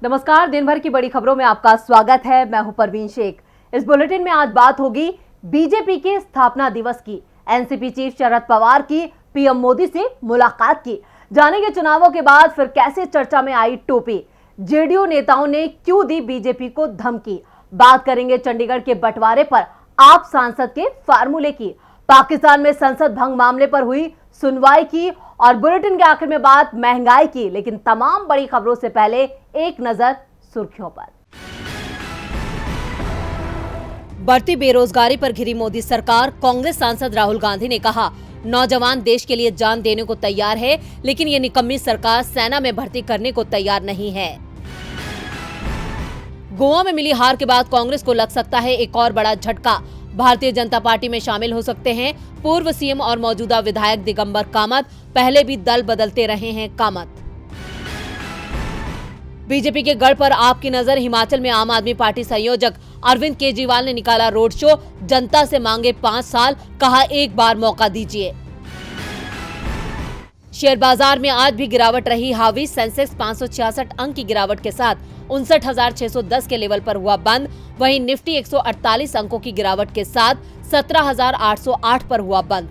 नमस्कार, दिन भर की बड़ी खबरों में आपका स्वागत है। मैं हूं परवीन शेख। इस बुलेटिन में आज बात होगी बीजेपी के स्थापना दिवस की। एनसीपी चीफ शरद पवार की पीएम मोदी से मुलाकात की। जानेंगे चुनावों के बाद फिर कैसे चर्चा में आई टोपी। जेडीयू नेताओं ने क्यों दी बीजेपी को धमकी। बात करेंगे चंडीगढ़ के बंटवारे पर आप सांसद के फार्मूले की। पाकिस्तान में संसद भंग मामले पर हुई सुनवाई की और बुलेटिन के आखिर में बात महंगाई की। लेकिन तमाम बड़ी खबरों से पहले एक नजर सुर्खियों पर। बढ़ती बेरोजगारी पर घिरी मोदी सरकार। कांग्रेस सांसद राहुल गांधी ने कहा, नौजवान देश के लिए जान देने को तैयार है, लेकिन ये निकम्मी सरकार सेना में भर्ती करने को तैयार नहीं है। गोवा में मिली हार के बाद कांग्रेस को लग सकता है एक और बड़ा झटका। भारतीय जनता पार्टी में शामिल हो सकते हैं पूर्व सीएम और मौजूदा विधायक दिगंबर कामत। पहले भी दल बदलते रहे हैं कामत। बीजेपी के गढ़ पर आपकी नजर। हिमाचल में आम आदमी पार्टी संयोजक अरविंद केजरीवाल ने निकाला रोड शो। जनता से मांगे 5 साल, कहा एक बार मौका दीजिए। शेयर बाजार में आज भी गिरावट रही हावी। सेंसेक्स 566 अंक की गिरावट के साथ 59,610 के लेवल पर हुआ बंद। वहीं निफ्टी 148 अंकों की गिरावट के साथ 17,808 पर हुआ बंद।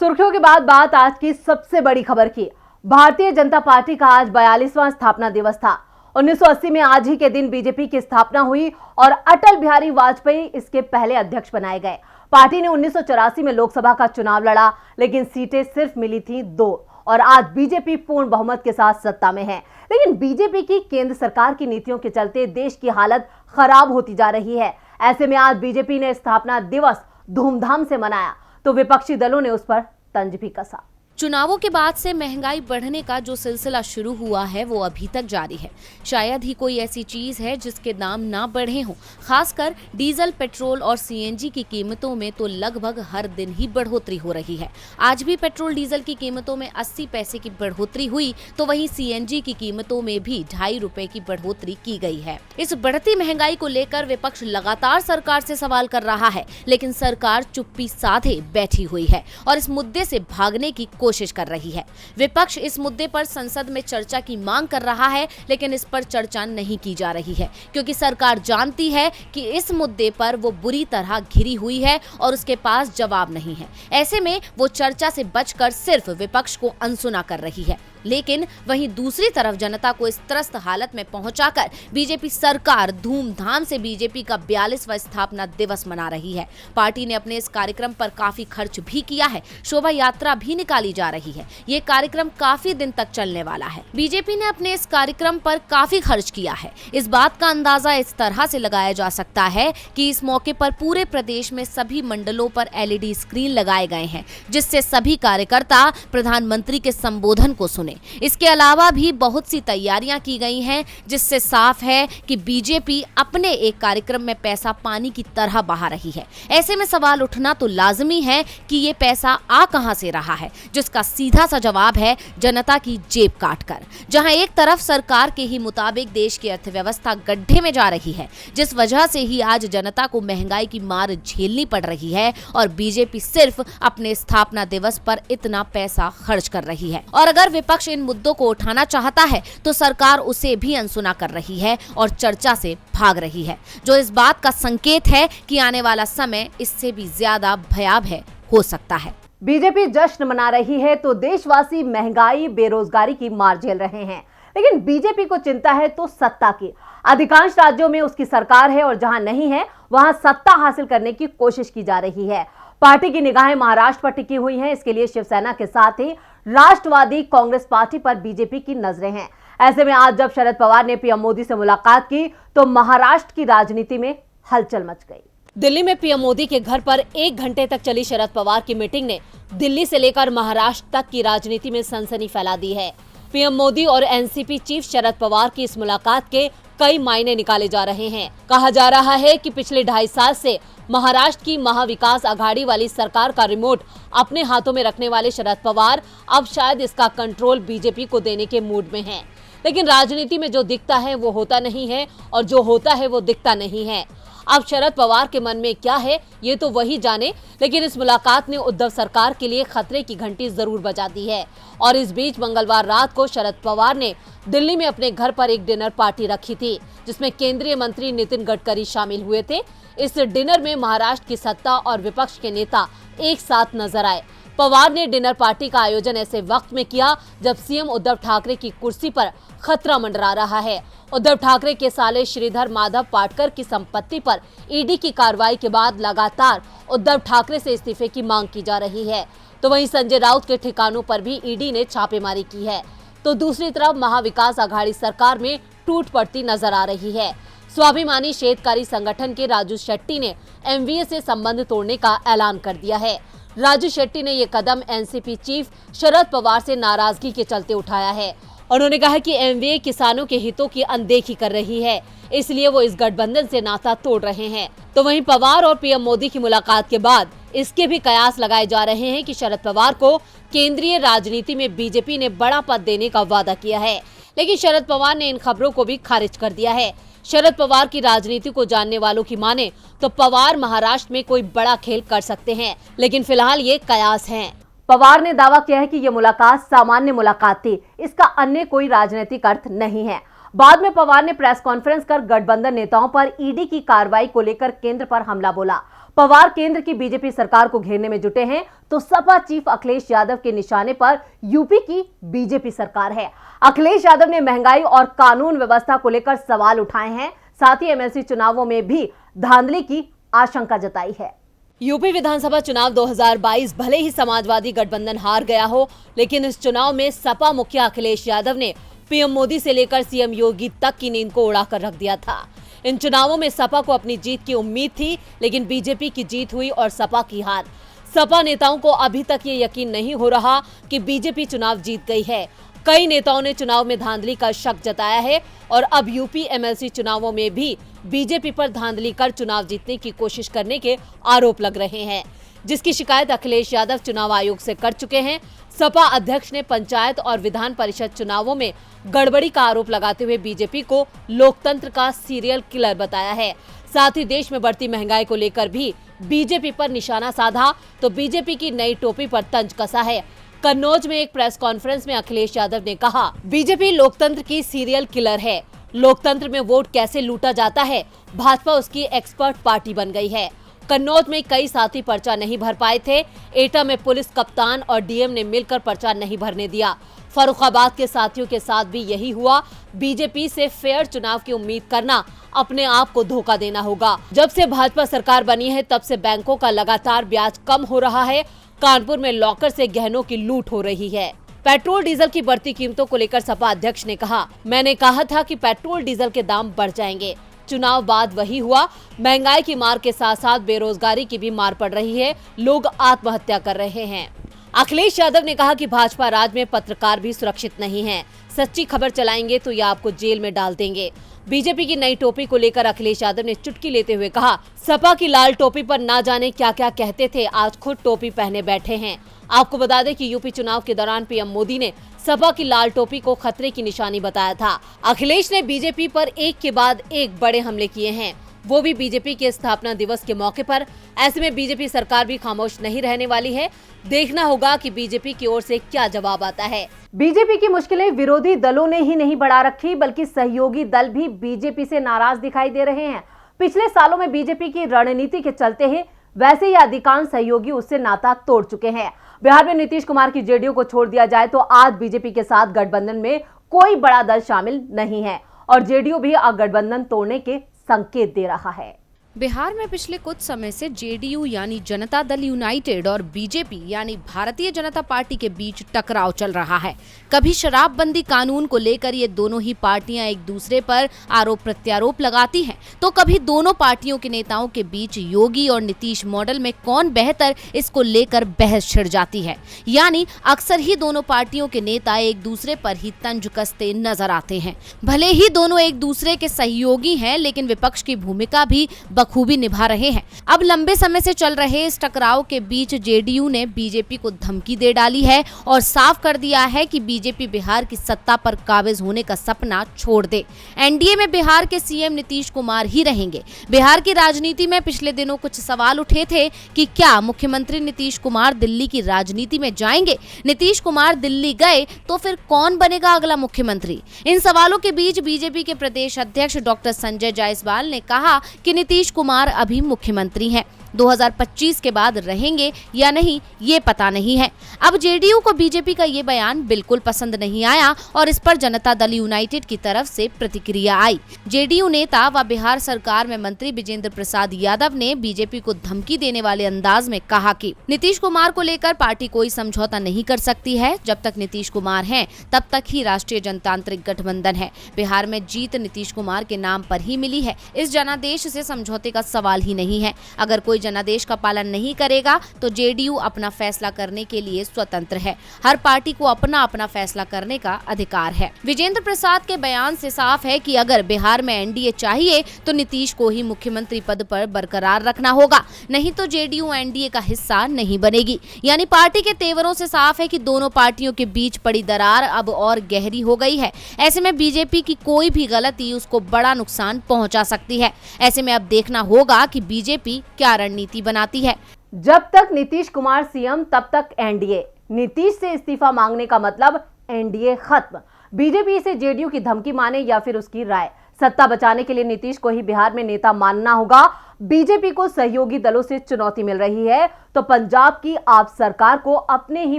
सुर्खियों के बाद बात आज की सबसे बड़ी खबर की। भारतीय जनता पार्टी का आज 42वां स्थापना दिवस था। 1980 में आज ही के दिन बीजेपी की स्थापना हुई और अटल बिहारी वाजपेयी इसके पहले अध्यक्ष बनाए गए। पार्टी ने 1984 में लोकसभा का चुनाव लड़ा, लेकिन सीटें सिर्फ मिली थी 2 और आज बीजेपी पूर्ण बहुमत के साथ सत्ता में है। लेकिन बीजेपी की केंद्र सरकार की नीतियों के चलते देश की हालत खराब होती जा रही है। ऐसे में आज बीजेपी ने स्थापना दिवस धूमधाम से मनाया तो विपक्षी दलों ने उस पर तंज भी कसा। चुनावों के बाद से महंगाई बढ़ने का जो सिलसिला शुरू हुआ है वो अभी तक जारी है। शायद ही कोई ऐसी चीज है जिसके दाम ना बढ़े हों। खासकर डीजल, पेट्रोल और सीएनजी की कीमतों में तो लगभग हर दिन ही बढ़ोतरी हो रही है। आज भी पेट्रोल डीजल की कीमतों में 80 पैसे की बढ़ोतरी हुई तो वहीं सीएनजी की कीमतों में भी 2.5 रुपए की बढ़ोतरी की गई है। इस बढ़ती महंगाई को लेकर विपक्ष लगातार सरकार से सवाल कर रहा है, लेकिन सरकार चुप्पी साधे बैठी हुई है और इस मुद्दे से भागने की कोशिश कर रही है। विपक्ष इस मुद्दे पर संसद में चर्चा की मांग कर रहा है, लेकिन इस पर चर्चा नहीं की जा रही है क्योंकि सरकार जानती है कि इस मुद्दे पर वो बुरी तरह घिरी हुई है और उसके पास जवाब नहीं है। ऐसे में वो चर्चा से बचकर सिर्फ विपक्ष को अनसुना कर रही है। लेकिन वहीं दूसरी तरफ जनता को इस त्रस्त हालत में पहुंचाकर बीजेपी सरकार धूमधाम से बीजेपी का 42वां स्थापना दिवस मना रही है। पार्टी ने अपने इस कार्यक्रम पर काफी खर्च भी किया है। शोभा यात्रा भी निकाली जा रही है। ये कार्यक्रम काफी दिन तक चलने वाला है। बीजेपी ने अपने इस कार्यक्रम पर काफी खर्च किया है। इस बात का अंदाजा इस तरह से लगाया जा सकता है कि इस मौके पर पूरे प्रदेश में सभी मंडलों पर एलईडी स्क्रीन लगाए गए हैं, जिससे सभी कार्यकर्ता प्रधानमंत्री के संबोधन को सुने। इसके अलावा भी बहुत सी तैयारियां की गई हैं, जिससे साफ है कि बीजेपी अपने एक कार्यक्रम में पैसा पानी की तरह बहा रही है। ऐसे में सवाल उठना तो लाजमी है कि ये पैसा आ कहां से रहा है, जिसका सीधा सा जवाब है जनता की जेब काटकर। जहां एक तरफ सरकार के ही मुताबिक देश की अर्थव्यवस्था गड्ढे में जा रही है, जिस वजह से ही आज जनता को महंगाई की मार झेलनी पड़ रही है और बीजेपी सिर्फ अपने स्थापना दिवस पर इतना पैसा खर्च कर रही है। और अगर विपक्ष इन मुद्दों को उठाना चाहता है तो सरकार उसे भी अनसुना कर रही है और चर्चा से भाग रही है, जो इस बात का संकेत है कि आने वाला समय इससे भी ज्यादा भयावह हो सकता है। बीजेपी जश्न मना रही है तो देशवासी महंगाई, बेरोजगारी की मार झेल रहे हैं। लेकिन बीजेपी को चिंता है तो सत्ता की। अधिकांश राज्यों में उसकी सरकार है और जहां नहीं है वहां सत्ता हासिल करने की कोशिश की जा रही है। पार्टी की निगाहें महाराष्ट्र पर टिकी हुई हैं। इसके लिए शिवसेना के साथ ही राष्ट्रवादी कांग्रेस पार्टी पर बीजेपी की नजरें हैं। ऐसे में आज जब शरद पवार ने पीएम मोदी से मुलाकात की तो महाराष्ट्र की राजनीति में हलचल मच गई। दिल्ली में पीएम मोदी के घर पर 1 घंटे तक चली शरद पवार की मीटिंग ने दिल्ली से लेकर महाराष्ट्र तक की राजनीति में सनसनी फैला दी है। पीएम मोदी और एनसीपी चीफ शरद पवार की इस मुलाकात के कई मायने निकाले जा रहे हैं। कहा जा रहा है कि पिछले 2.5 साल से महाराष्ट्र की महाविकास आघाड़ी वाली सरकार का रिमोट अपने हाथों में रखने वाले शरद पवार अब शायद इसका कंट्रोल बीजेपी को देने के मूड में हैं। लेकिन राजनीति में जो दिखता है वो होता नहीं है और जो होता है वो दिखता नहीं है। अब शरद पवार के मन में क्या है ये तो वही जाने, लेकिन इस मुलाकात ने उद्धव सरकार के लिए खतरे की घंटी जरूर बजा दी है। और इस बीच मंगलवार रात को शरद पवार ने दिल्ली में अपने घर पर एक डिनर पार्टी रखी थी, जिसमें केंद्रीय मंत्री नितिन गडकरी शामिल हुए थे। इस डिनर में महाराष्ट्र की सत्ता और विपक्ष के नेता एक साथ नजर आए। पवार ने डिनर पार्टी का आयोजन ऐसे वक्त में किया जब सीएम उद्धव ठाकरे की कुर्सी पर खतरा मंडरा रहा है। उद्धव ठाकरे के साले श्रीधर माधव पाटकर की संपत्ति पर ईडी की कार्रवाई के बाद लगातार उद्धव ठाकरे से इस्तीफे की मांग की जा रही है। तो वहीं संजय राउत के ठिकानों पर भी ईडी ने छापेमारी की है। तो दूसरी तरफ महाविकास आघाड़ी सरकार में टूट पड़ती नजर आ रही है। स्वाभिमानी शेतकारी संगठन के राजू शेट्टी ने एमवीए से संबंध तोड़ने का ऐलान कर दिया है। राजू शेट्टी ने ये कदम एनसीपी चीफ शरद पवार से नाराजगी के चलते उठाया है। उन्होंने कहा कि एमवीए किसानों के हितों की अनदेखी कर रही है, इसलिए वो इस गठबंधन से नाता तोड़ रहे हैं। तो वहीं पवार और पीएम मोदी की मुलाकात के बाद इसके भी कयास लगाए जा रहे हैं कि शरद पवार को केंद्रीय राजनीति में बीजेपी ने बड़ा पद देने का वादा किया है, लेकिन शरद पवार ने इन खबरों को भी खारिज कर दिया है। शरद पवार की राजनीति को जानने वालों की माने तो पवार महाराष्ट्र में कोई बड़ा खेल कर सकते हैं, लेकिन फिलहाल ये कयास हैं। पवार ने दावा किया है कि ये मुलाकात सामान्य मुलाकात थी, इसका अन्य कोई राजनीतिक अर्थ नहीं है। बाद में पवार ने प्रेस कॉन्फ्रेंस कर गठबंधन नेताओं पर ईडी की कार्रवाई को लेकर केंद्र पर हमला बोला। पवार केंद्र की बीजेपी सरकार को घेरने में जुटे हैं तो सपा चीफ अखिलेश यादव के निशाने पर यूपी की बीजेपी सरकार है। अखिलेश यादव ने महंगाई और कानून व्यवस्था को लेकर सवाल उठाए हैं, साथ ही एमएलसी चुनावों में भी धांधली की आशंका जताई है। यूपी विधानसभा चुनाव 2022 भले ही समाजवादी गठबंधन हार गया हो, लेकिन इस चुनाव में सपा मुखिया अखिलेश यादव ने पीएम मोदी से लेकर सीएम योगी तक की नींद को उड़ाकर रख दिया था। इन चुनावों में सपा को अपनी जीत की उम्मीद थी, लेकिन बीजेपी की जीत हुई और सपा की हार। सपा नेताओं को अभी तक ये यकीन नहीं हो रहा कि बीजेपी चुनाव जीत गई है। कई नेताओं ने चुनाव में धांधली का शक जताया है और अब यूपी एमएलसी चुनावों में भी बीजेपी पर धांधली कर चुनाव जीतने की कोशिश करने के आरोप लग रहे हैं, जिसकी शिकायत अखिलेश यादव चुनाव आयोग से कर चुके हैं। सपा अध्यक्ष ने पंचायत और विधान परिषद चुनावों में गड़बड़ी का आरोप लगाते हुए बीजेपी को लोकतंत्र का सीरियल किलर बताया है। साथ ही देश में बढ़ती महंगाई को लेकर भी बीजेपी पर निशाना साधा तो बीजेपी की नई टोपी पर तंज कसा है। कन्नौज में एक प्रेस कॉन्फ्रेंस में अखिलेश यादव ने कहा, बीजेपी लोकतंत्र की सीरियल किलर है। लोकतंत्र में वोट कैसे लूटा जाता है, भाजपा उसकी एक्सपर्ट पार्टी बन गई है। कन्नौज में कई साथी पर्चा नहीं भर पाए थे। एटा में पुलिस कप्तान और डीएम ने मिलकर पर्चा नहीं भरने दिया। फर्रुखाबाद के साथियों के साथ भी यही हुआ। बीजेपी से फेयर चुनाव की उम्मीद करना अपने आप को धोखा देना होगा। जब से भाजपा सरकार बनी है तब से बैंकों का लगातार ब्याज कम हो रहा है। कानपुर में लॉकर से गहनों की लूट हो रही है। पेट्रोल डीजल की बढ़ती कीमतों को लेकर सपा अध्यक्ष ने कहा, मैंने कहा था कि पेट्रोल डीजल के दाम बढ़ जाएंगे। चुनाव बाद वही हुआ। महंगाई की मार के साथ साथ बेरोजगारी की भी मार पड़ रही है। लोग आत्महत्या कर रहे हैं। अखिलेश यादव ने कहा कि भाजपा राज में पत्रकार भी सुरक्षित नहीं है। सच्ची खबर चलाएंगे तो ये आपको जेल में डाल देंगे। बीजेपी की नई टोपी को लेकर अखिलेश यादव ने चुटकी लेते हुए कहा, सपा की लाल टोपी पर ना जाने क्या क्या कहते थे, आज खुद टोपी पहने बैठे हैं। आपको बता दें कि यूपी चुनाव के दौरान पीएम मोदी ने सपा की लाल टोपी को खतरे की निशानी बताया था। अखिलेश ने बीजेपी पर एक के बाद एक बड़े हमले किए हैं, वो भी बीजेपी के स्थापना दिवस के मौके पर। ऐसे में बीजेपी सरकार भी खामोश नहीं रहने वाली है। देखना होगा कि बीजेपी की ओर से क्या जवाब आता है। बीजेपी की मुश्किलें विरोधी दलों ने ही नहीं बढ़ा रखी, बल्कि सहयोगी दल भी बीजेपी से नाराज दिखाई दे रहे हैं। पिछले सालों में बीजेपी की रणनीति के चलते ही वैसे ही अधिकांश सहयोगी उससे नाता तोड़ चुके हैं। बिहार में नीतीश कुमार की जेडीयू को छोड़ दिया जाए तो आज बीजेपी के साथ गठबंधन में कोई बड़ा दल शामिल नहीं है और जेडीयू भी अब गठबंधन तोड़ने के संकेत दे रहा है। बिहार में पिछले कुछ समय से जेडीयू यानी जनता दल यूनाइटेड और बीजेपी यानी भारतीय जनता पार्टी के बीच टकराव चल रहा है। कभी शराबबंदी कानून को लेकर ये दोनों ही पार्टियां एक दूसरे पर आरोप प्रत्यारोप लगाती हैं, तो कभी दोनों पार्टियों के नेताओं के बीच योगी और नीतीश मॉडल में कौन बेहतर, इसको लेकर बहस छिड़ जाती है। यानी अक्सर ही दोनों पार्टियों के नेता एक दूसरे पर ही तंज कसते नजर आते हैं। भले ही दोनों एक दूसरे के सहयोगी हैं, लेकिन विपक्ष की भूमिका भी बखूबी निभा रहे हैं। अब लंबे समय से चल रहे इस टकराव के बीच जेडीयू ने बीजेपी को धमकी दे डाली है और साफ कर दिया है कि बीजेपी बिहार की सत्ता पर काबिज होने का सपना छोड़ दे। एनडीए में बिहार के सीएम नीतीश कुमार ही रहेंगे। बिहार की राजनीति में पिछले दिनों कुछ सवाल उठे थे कि क्या मुख्यमंत्री नीतीश कुमार दिल्ली की राजनीति में जाएंगे। नीतीश कुमार दिल्ली गए तो फिर कौन बनेगा अगला मुख्यमंत्री। इन सवालों के बीच बीजेपी के प्रदेश अध्यक्ष डॉक्टर संजय जायसवाल ने कहा कि नीतीश कुमार अभी मुख्यमंत्री हैं, 2025 के बाद रहेंगे या नहीं ये पता नहीं है। अब जेडीयू को बीजेपी का ये बयान बिल्कुल पसंद नहीं आया और इस पर जनता दल यूनाइटेड की तरफ से प्रतिक्रिया आई। जेडीयू नेता व बिहार सरकार में मंत्री विजेंद्र प्रसाद यादव ने बीजेपी को धमकी देने वाले अंदाज में कहा कि नीतीश कुमार को लेकर पार्टी कोई समझौता नहीं कर सकती है। जब तक नीतीश कुमार हैं तब तक ही राष्ट्रीय जनतांत्रिक गठबंधन है। बिहार में जीत नीतीश कुमार के नाम पर ही मिली है। इस जनादेश से समझौते का सवाल ही नहीं है। अगर कोई जनादेश का पालन नहीं करेगा तो जेडीयू अपना फैसला करने के लिए स्वतंत्र है। हर पार्टी को अपना अपना फैसला करने का अधिकार है। विजेंद्र प्रसाद के बयान से साफ है कि अगर बिहार में एनडीए चाहिए तो नीतीश को ही मुख्यमंत्री पद पर बरकरार रखना होगा, नहीं तो जेडीयू एनडीए का हिस्सा नहीं बनेगी। यानी पार्टी के तेवरों से साफ है कि दोनों पार्टियों के बीच पड़ी दरार अब और गहरी हो गई है। ऐसे में बीजेपी की कोई भी गलती उसको बड़ा नुकसान पहुंचा सकती है। ऐसे में अब देखना होगा कि बीजेपी क्या रणनीति बनाती है। जब तक नीतीश कुमार सीएम तब तक एनडीए। नीतीश से इस्तीफा मांगने का मतलब एनडीए खत्म। बीजेपी से जेडीयू की धमकी माने या फिर उसकी राय, सत्ता बचाने के लिए नीतीश को ही बिहार में नेता मानना होगा। बीजेपी को सहयोगी दलों से चुनौती मिल रही है तो पंजाब की आप सरकार को अपने ही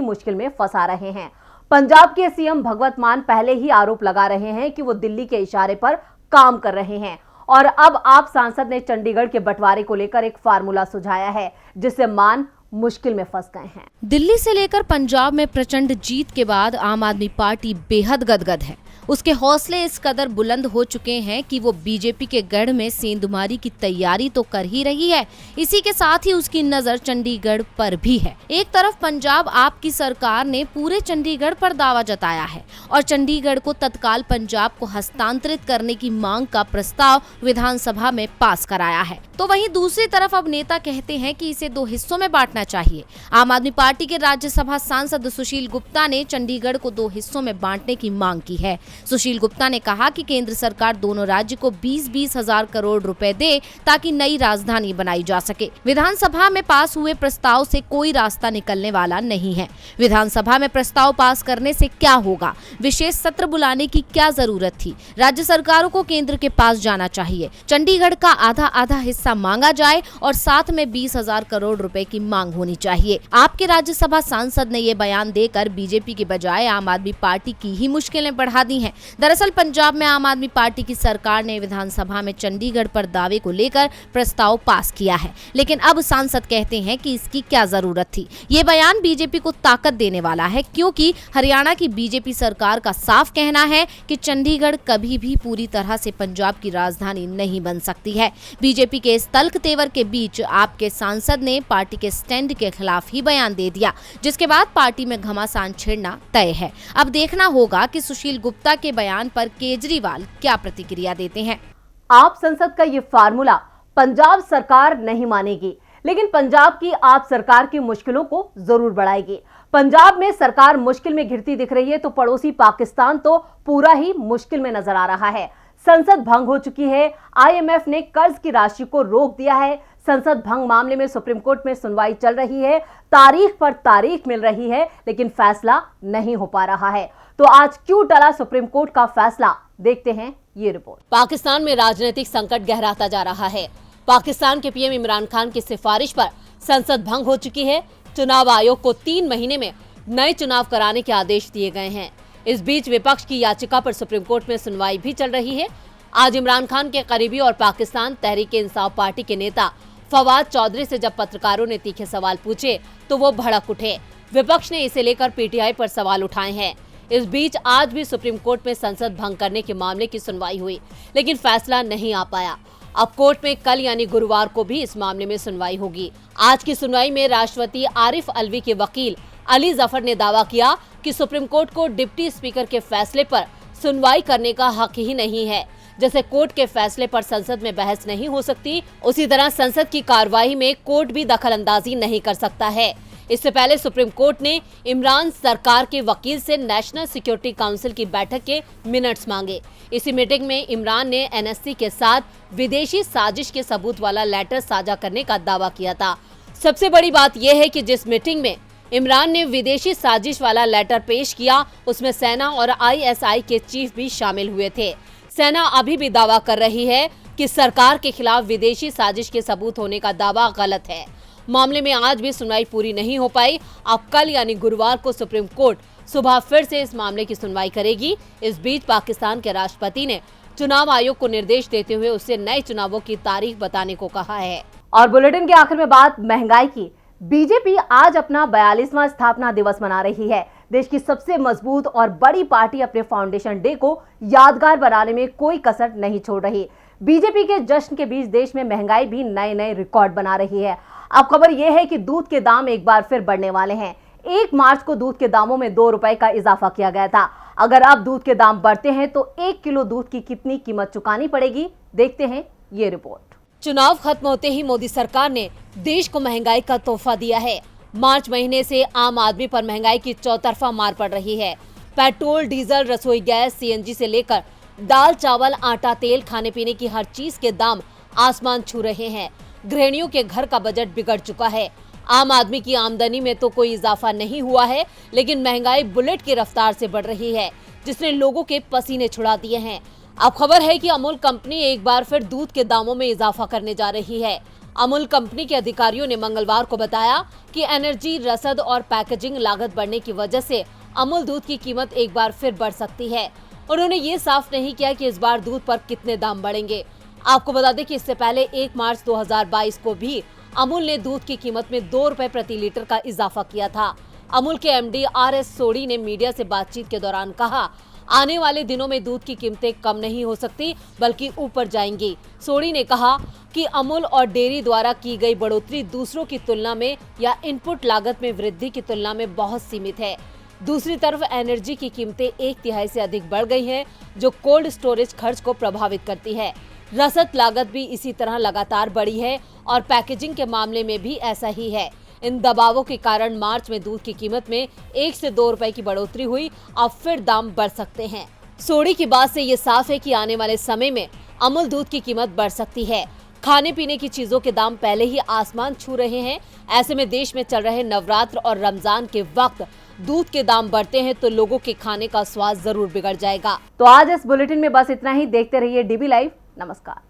मुश्किल में फंसा रहे हैं। पंजाब के सीएम भगवत मान पहले ही आरोप लगा रहे हैं कि वो दिल्ली के इशारे पर काम कर रहे हैं और अब आप सांसद ने चंडीगढ़ के बंटवारे को लेकर एक फार्मूला सुझाया है जिससे मान मुश्किल में फंस गए हैं। दिल्ली से लेकर पंजाब में प्रचंड जीत के बाद आम आदमी पार्टी बेहद गदगद है। उसके हौसले इस कदर बुलंद हो चुके हैं कि वो बीजेपी के गढ़ में सेंधमारी की तैयारी तो कर ही रही है, इसी के साथ ही उसकी नजर चंडीगढ़ पर भी है। एक तरफ पंजाब आपकी सरकार ने पूरे चंडीगढ़ पर दावा जताया है और चंडीगढ़ को तत्काल पंजाब को हस्तांतरित करने की मांग का प्रस्ताव विधानसभा में पास कराया है, तो वहीं दूसरी तरफ अब नेता कहते हैं कि इसे 2 हिस्सों में बांटना चाहिए। आम आदमी पार्टी के राज्यसभा सांसद सुशील गुप्ता ने चंडीगढ़ को 2 हिस्सों में बांटने की मांग की है। सुशील गुप्ता ने कहा कि केंद्र सरकार दोनों राज्य को 20-20 हजार करोड़ रुपए दे ताकि नई राजधानी बनाई जा सके। विधानसभा में पास हुए प्रस्ताव से कोई रास्ता निकलने वाला नहीं है। विधानसभा में प्रस्ताव पास करने से क्या होगा? विशेष सत्र बुलाने की क्या जरूरत थी? राज्य सरकारों को केंद्र के पास जाना चाहिए। चंडीगढ़ का आधा हिस्सा मांगा जाए और साथ में 20 हजार करोड़ रुपए की मांग होनी चाहिए। आपके राज्यसभा सांसद ने ये बयान देकर बीजेपी के बजाय आम आदमी पार्टी की ही मुश्किलें बढ़ा दी हैं। दरअसल पंजाब में आम आदमी पार्टी की सरकार ने विधानसभा में चंडीगढ़ पर दावे को लेकर प्रस्ताव पास किया है, लेकिन अब सांसद कहते हैं कि इसकी क्या जरूरत थी। ये बयान बीजेपी को ताकत देने वाला है क्योंकि हरियाणा की बीजेपी सरकार का साफ कहना है कि चंडीगढ़ कभी भी पूरी तरह से पंजाब की राजधानी नहीं बन सकती है। बीजेपी के इस तल्ख तेवर के बीच आपके सांसद ने पार्टी के स्टैंड के खिलाफ ही बयान दे दिया, जिसके बाद पार्टी में घमासान छिड़ना तय है। अब देखना होगा कि सुशील गुप्ता के बयान पर केजरीवाल क्या प्रतिक्रिया देते हैं। आप संसद का ये फार्मूला पंजाब सरकार नहीं मानेगी, लेकिन पंजाब की आप सरकार की मुश्किलों को जरूर बढ़ाएगी। पंजाब में सरकार मुश्किल में घिरती दिख रही है तो पड़ोसी पाकिस्तान तो पूरा ही मुश्किल में नजर आ रहा है। संसद भंग हो चुकी है। आईएमएफ ने कर्ज की राशि को रोक दिया है। संसद भंग मामले में सुप्रीम कोर्ट में सुनवाई चल रही है। तारीख पर तारीख मिल रही है लेकिन फैसला नहीं हो पा रहा है। तो आज क्यों टला सुप्रीम कोर्ट का फैसला, देखते हैं ये रिपोर्ट। पाकिस्तान में राजनीतिक संकट गहराता जा रहा है। पाकिस्तान के पीएम इमरान खान की सिफारिश पर संसद भंग हो चुकी है। चुनाव आयोग को 3 महीने में नए चुनाव कराने के आदेश दिए गए हैं। इस बीच विपक्ष की याचिका पर सुप्रीम कोर्ट में सुनवाई भी चल रही है। आज इमरान खान के करीबी और पाकिस्तान तहरीक-ए-इंसाफ पार्टी के नेता फवाद चौधरी से जब पत्रकारों ने तीखे सवाल पूछे तो वो भड़क उठे। विपक्ष ने इसे लेकर पीटीआई पर सवाल उठाए हैं। इस बीच आज भी सुप्रीम कोर्ट में संसद भंग करने के मामले की सुनवाई हुई, लेकिन फैसला नहीं आ पाया। अब कोर्ट में कल यानी गुरुवार को भी इस मामले में सुनवाई होगी। आज की सुनवाई में राष्ट्रपति आरिफ अलवी के वकील अली जफर ने दावा किया कि सुप्रीम कोर्ट को डिप्टी स्पीकर के फैसले पर सुनवाई करने का हक ही नहीं है। जैसे कोर्ट के फैसले पर संसद में बहस नहीं हो सकती, उसी तरह संसद की कार्रवाई में कोर्ट भी दखल अंदाजी नहीं कर सकता है। इससे पहले सुप्रीम कोर्ट ने इमरान सरकार के वकील से नेशनल सिक्योरिटी काउंसिल की बैठक के मिनट्स मांगे। इसी मीटिंग में इमरान ने एनएससी के साथ विदेशी साजिश के सबूत वाला लेटर साझा करने का दावा किया था। सबसे बड़ी बात यह है कि जिस मीटिंग में इमरान ने विदेशी साजिश वाला लेटर पेश किया, उसमें सेना और आईएसआई के चीफ भी शामिल हुए थे। सेना अभी भी दावा कर रही है कि सरकार के खिलाफ विदेशी साजिश के सबूत होने का दावा गलत है। मामले में आज भी सुनवाई पूरी नहीं हो पाई। अब कल यानी गुरुवार को सुप्रीम कोर्ट सुबह फिर से इस मामले की सुनवाई करेगी। इस बीच पाकिस्तान के राष्ट्रपति ने चुनाव आयोग को निर्देश देते हुए उससे नए चुनावों की तारीख बताने को कहा है। और बुलेटिन के आखिर में बात महंगाई की। बीजेपी आज अपना 42वां स्थापना दिवस मना रही है। देश की सबसे मजबूत और बड़ी पार्टी अपने फाउंडेशन डे को यादगार बनाने में कोई कसर नहीं छोड़ रही। बीजेपी के जश्न के बीच देश में महंगाई भी नए नए रिकॉर्ड बना रही है। अब खबर यह है कि दूध के दाम एक बार फिर बढ़ने वाले हैं। 1 मार्च को दूध के दामों में 2 रुपए का इजाफा किया गया था। अगर अब दूध के दाम बढ़ते हैं तो 1 किलो दूध की कितनी कीमत चुकानी पड़ेगी, देखते हैं ये रिपोर्ट। चुनाव खत्म होते ही मोदी सरकार ने देश को महंगाई का तोहफा दिया है। मार्च महीने से आम आदमी पर महंगाई की चौतरफा मार पड़ रही है। पेट्रोल, डीजल, रसोई गैस, सीएनजी से लेकर दाल, चावल, आटा, तेल, खाने पीने की हर चीज के दाम आसमान छू रहे हैं। गृहिणियों के घर का बजट बिगड़ चुका है। आम आदमी की आमदनी में तो कोई इजाफा नहीं हुआ है, लेकिन महंगाई बुलेट की रफ्तार से बढ़ रही है, जिसने लोगों के पसीने छुड़ा दिए हैं। अब खबर है कि अमूल कंपनी एक बार फिर दूध के दामों में इजाफा करने जा रही है। अमूल कंपनी के अधिकारियों ने मंगलवार को बताया कि एनर्जी, रसद और पैकेजिंग लागत बढ़ने की वजह से अमूल दूध की कीमत एक बार फिर बढ़ सकती है। उन्होंने ये साफ नहीं किया कि इस बार दूध पर कितने दाम बढ़ेंगे। आपको बता दें कि इससे पहले 1 मार्च 2022 को भी अमूल ने दूध की कीमत में 2 रुपए प्रति लीटर का इजाफा किया था। अमूल के एमडी आरएस सोडी ने मीडिया से बातचीत के दौरान कहा, आने वाले दिनों में दूध की कीमतें कम नहीं हो सकती बल्कि ऊपर जाएंगी। सोडी ने कहा कि अमूल और डेयरी द्वारा की गई बढ़ोतरी दूसरों की तुलना में या इनपुट लागत में वृद्धि की तुलना में बहुत सीमित है। दूसरी तरफ एनर्जी की कीमतें 1/3 से अधिक बढ़ गई हैं, जो कोल्ड स्टोरेज खर्च को प्रभावित करती है। रसद लागत भी इसी तरह लगातार बढ़ी है और पैकेजिंग के मामले में भी ऐसा ही है। इन दबावों के कारण मार्च में दूध की कीमत में 1 से 2 रुपए की बढ़ोतरी हुई। अब फिर दाम बढ़ सकते हैं। सोडी की बात से ये साफ है कि आने वाले समय में अमूल दूध की कीमत बढ़ सकती है। खाने पीने की चीजों के दाम पहले ही आसमान छू रहे हैं। ऐसे में देश में चल रहे नवरात्र और रमजान के वक्त दूध के दाम बढ़ते हैं तो लोगों के खाने का स्वाद जरूर बिगड़ जाएगा। तो आज इस बुलेटिन में बस इतना ही। देखते रहिए डीबी लाइव। नमस्कार।